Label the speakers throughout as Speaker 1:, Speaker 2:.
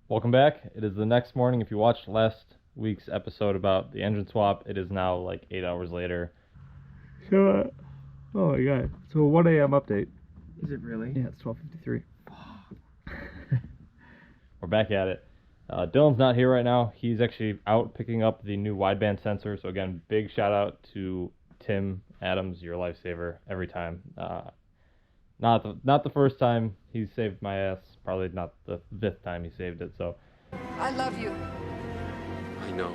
Speaker 1: Welcome back. It is the next morning. If you watched last week's episode about the engine swap, it is now like 8 hours later.
Speaker 2: So, oh my god. So 1 a.m. update.
Speaker 3: Is it really?
Speaker 2: Yeah, it's 12:53.
Speaker 1: We're back at it. Dylan's not here right now. He's actually out picking up the new wideband sensor. So again, big shout out to Tim Adams, your lifesaver every time. Not the first time he saved my ass. Probably not the 5th time he saved it. So
Speaker 4: I love you.
Speaker 5: I know.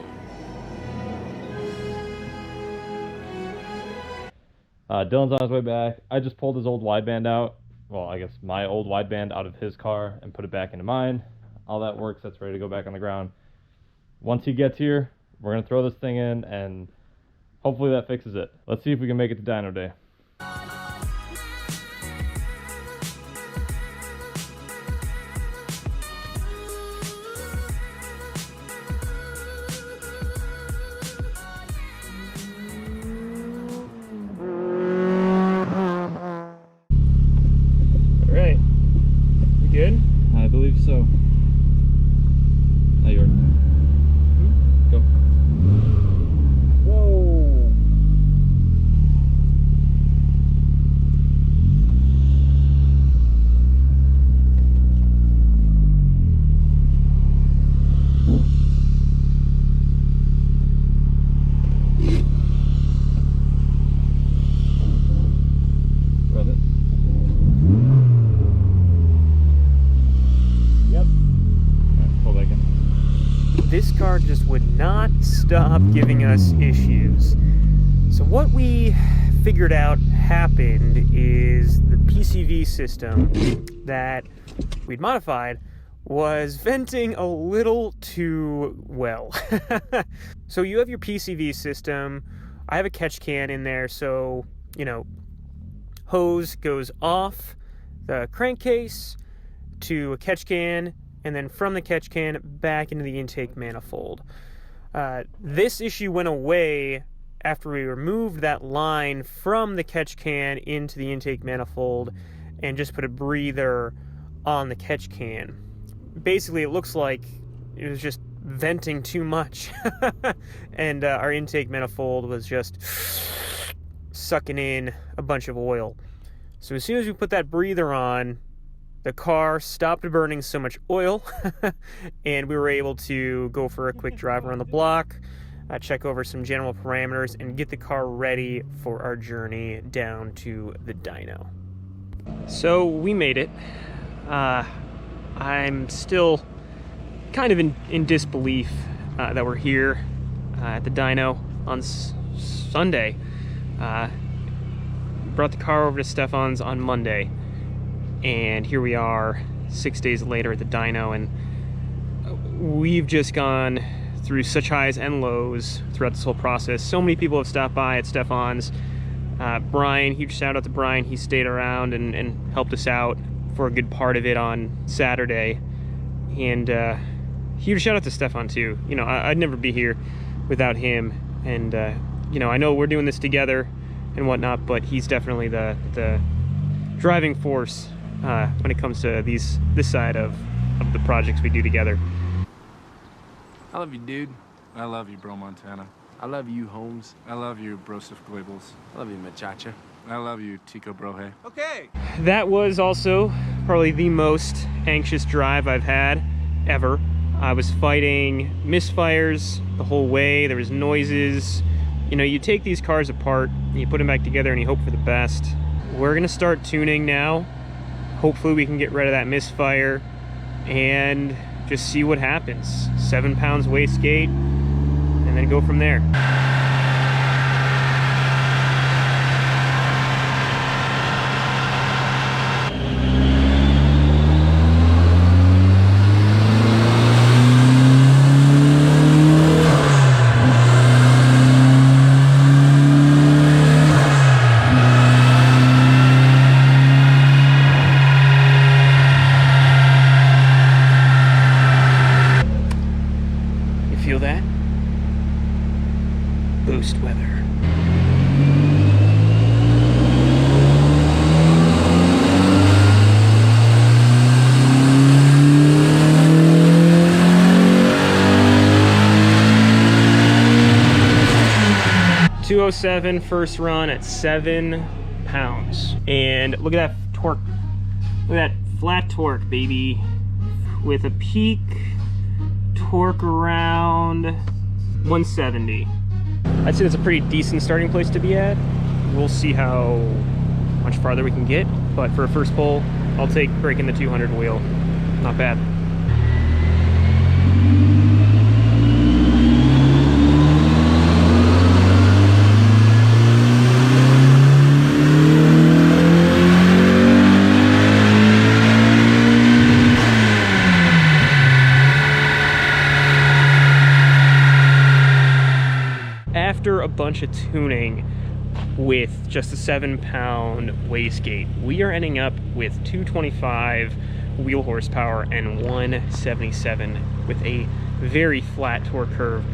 Speaker 1: Dylan's on his way back. I just pulled his old wideband out. Well, I guess my old wideband out of his car and put it back into mine. All that works. That's ready to go back on the ground. Once he gets here, we're going to throw this thing in, and hopefully that fixes it. Let's see if we can make it to Dyno Day.
Speaker 2: All right. We good?
Speaker 1: I believe so. Now you're. Go.
Speaker 2: Whoa.
Speaker 1: Rev it.
Speaker 2: Yep.
Speaker 1: Alright, pull back in.
Speaker 3: This car just would not stop giving us issues. So what we figured out happened is the PCV system that we'd modified was venting a little too well. So you have your PCV system. I have a catch can in there, so, you know, hose goes off the crankcase to a catch can, and then from the catch can back into the intake manifold. This issue went away after we removed that line from the catch can into the intake manifold and just put a breather on the catch can. Basically, it looks like it was just venting too much, and our intake manifold was just sucking in a bunch of oil. So as soon as we put that breather on, the car stopped burning so much oil, and we were able to go for a quick drive around the block, check over some general parameters, and get the car ready for our journey down to the dyno. So we made it. I'm still kind of in disbelief that we're here at the dyno on Sunday. Brought the car over to Stefan's on Monday, and here we are 6 days later at the dyno, and we've just gone through such highs and lows throughout this whole process. So many people have stopped by at Stefan's. Brian, huge shout out to Brian. He stayed around and helped us out for a good part of it on Saturday. And huge shout out to Stefan too. You know, I'd never be here without him. And you know, I know we're doing this together and whatnot, but he's definitely the driving force when it comes to this side of the projects we do together.
Speaker 5: I love you, dude. I love you, bro Montana. I love you, Holmes. I love you, Broseph Glabels. I love you, Machacha. I love you, Tico Brohe.
Speaker 3: Okay. That was also probably the most anxious drive I've had ever. I was fighting misfires the whole way. There was noises. You know, you take these cars apart, and you put them back together, and you hope for the best. We're gonna start tuning now. Hopefully we can get rid of that misfire and just see what happens. 7 pounds wastegate, and then go from there. Feel that? Boost weather. 207 first run at 7 pounds. And look at that torque. Look at that flat torque, baby. With a peak torque around 170. I'd say that's a pretty decent starting place to be at. We'll see how much farther we can get, but for a first pull, I'll take breaking the 200 wheel. Not bad. After a bunch of tuning with just a 7-pound wastegate, we are ending up with 225 wheel horsepower and 177 with a very flat torque curve.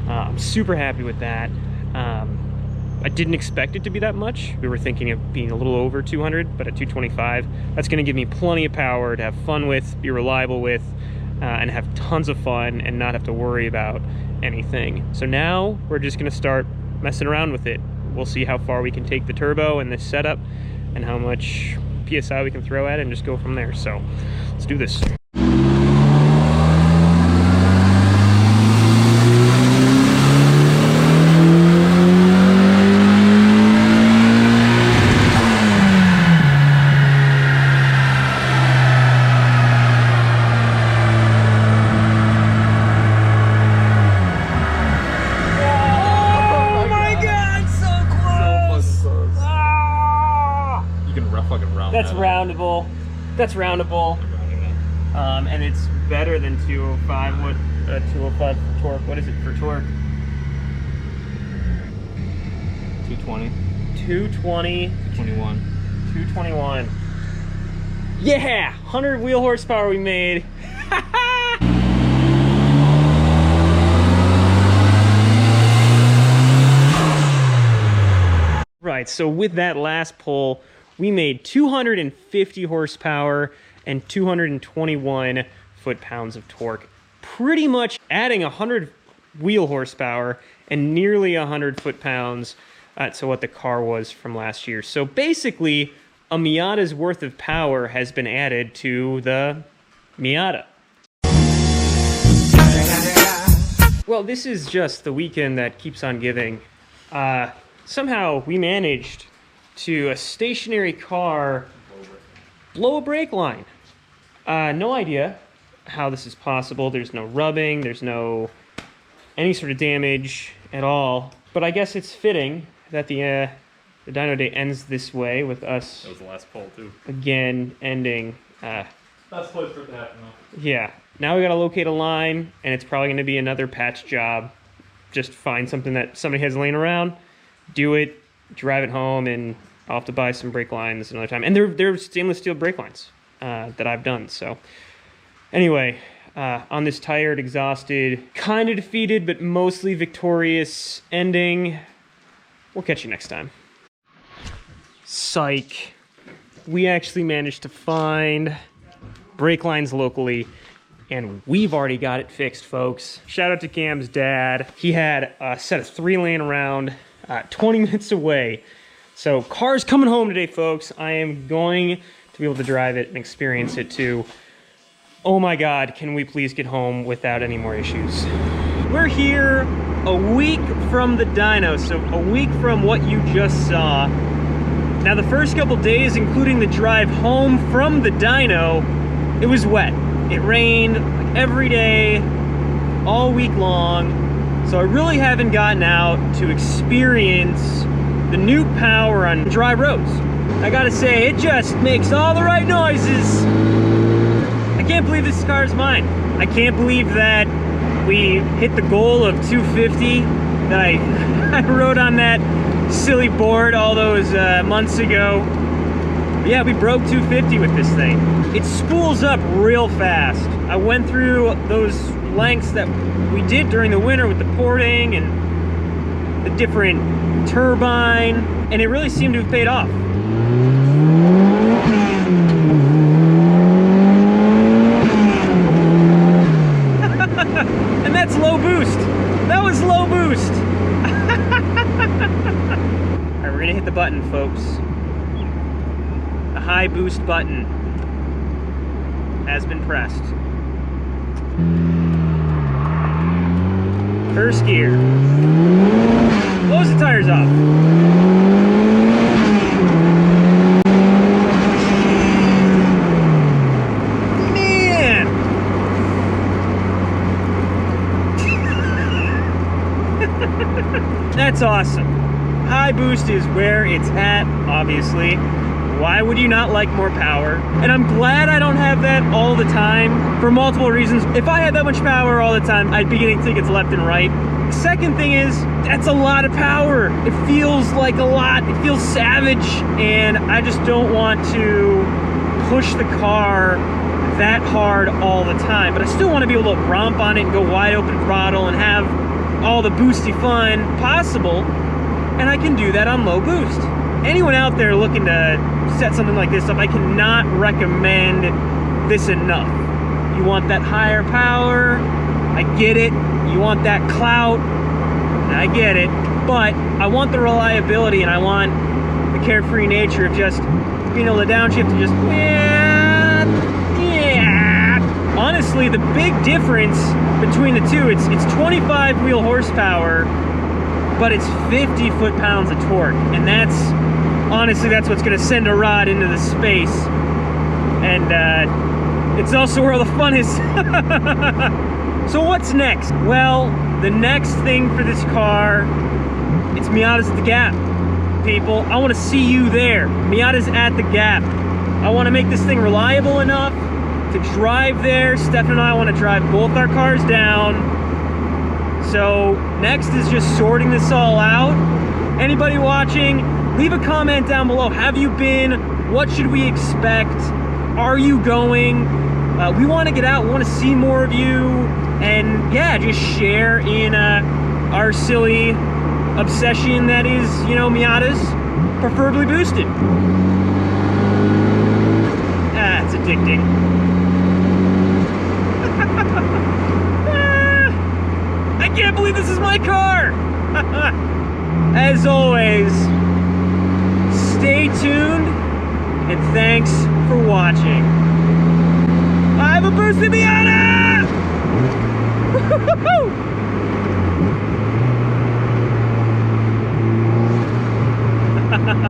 Speaker 3: I'm super happy with that. I didn't expect it to be that much. We were thinking of being a little over 200, but at 225, that's going to give me plenty of power to have fun with, be reliable with, and have tons of fun and not have to worry about anything. So now we're just going to start messing around with it. We'll see how far we can take the turbo and this setup and how much PSI we can throw at it and just go from there. So let's do this. That's roundable. That's roundable. And it's better than 205. What 205 for torque? What is it for torque?
Speaker 1: 220.
Speaker 3: 220.
Speaker 1: 221.
Speaker 3: 221. Yeah! 100 wheel horsepower we made. Right, so with that last pull, we made 250 horsepower and 221 foot-pounds of torque. Pretty much adding 100 wheel horsepower and nearly 100 foot-pounds to what the car was from last year. So basically, a Miata's worth of power has been added to the Miata. Well, this is just the weekend that keeps on giving. Somehow we managed to a stationary car blow a brake line. No idea how this is possible. There's no rubbing, there's no any sort of damage at all. But I guess it's fitting that the dyno day ends this way with us.
Speaker 1: That was the last pull too.
Speaker 3: Again, ending.
Speaker 1: That's close for it to happen though.
Speaker 3: Yeah. Now we gotta locate a line, and it's probably gonna be another patch job. Just find something that somebody has laying around, do it, drive it home, and I'll have to buy some brake lines another time. And they're stainless steel brake lines that I've done. So anyway, on this tired, exhausted, kind of defeated, but mostly victorious ending, we'll catch you next time. Psych. We actually managed to find brake lines locally, and we've already got it fixed, folks. Shout out to Cam's dad. He had a set of 3 laying around 20 minutes away. So car's coming home today, folks. I am going to be able to drive it and experience it too. Oh my God, can we please get home without any more issues? We're here a week from the dyno, so a week from what you just saw. Now the first couple days, including the drive home from the dyno, it was wet. It rained like every day, all week long. So I really haven't gotten out to experience the new power on dry roads. I gotta say, it just makes all the right noises. I can't believe this car is mine. I can't believe that we hit the goal of 250 that I rode on that silly board all those months ago. But yeah, we broke 250 with this thing. It spools up real fast. I went through those lengths that we did during the winter with the porting and the different turbine, and it really seemed to have paid off. And that's low boost. That was low boost. to hit the button, folks. The high boost button has been pressed. First gear. Blows the tires off. Man! That's awesome. High boost is where it's at, obviously. Why would you not like more power? And I'm glad I don't have that all the time for multiple reasons. If I had that much power all the time, I'd be getting tickets left and right. Second thing is, that's a lot of power. It feels like a lot. It feels savage, and I just don't want to push the car that hard all the time. But I still want to be able to romp on it and go wide open throttle and have all the boosty fun possible. And I can do that on low boost. Anyone out there looking to set something like this up, I cannot recommend this enough. You want that higher power, I get it. You want that clout, I get it. But I want the reliability, and I want the carefree nature of just being able to downshift and just, yeah. Honestly, the big difference between the two, it's 25 wheel horsepower, but it's 50 foot-pounds of torque, and that's honestly, that's what's going to send a rod into the space. And it's also where all the fun is. So what's next? Well, the next thing for this car, it's Miata's at the Gap. People, I want to see you there. Miata's at the Gap. I want to make this thing reliable enough to drive there. Stefan and I want to drive both our cars down. So next is just sorting this all out. Anybody watching, leave a comment down below. Have you been? What should we expect? Are you going? We want to get out. We want to see more of you. And yeah, just share in our silly obsession that is, you know, Miatas, preferably boosted. Ah, it's addicting. I can't believe this is my car. As always, stay tuned, and thanks for watching. I have a boosted Miata!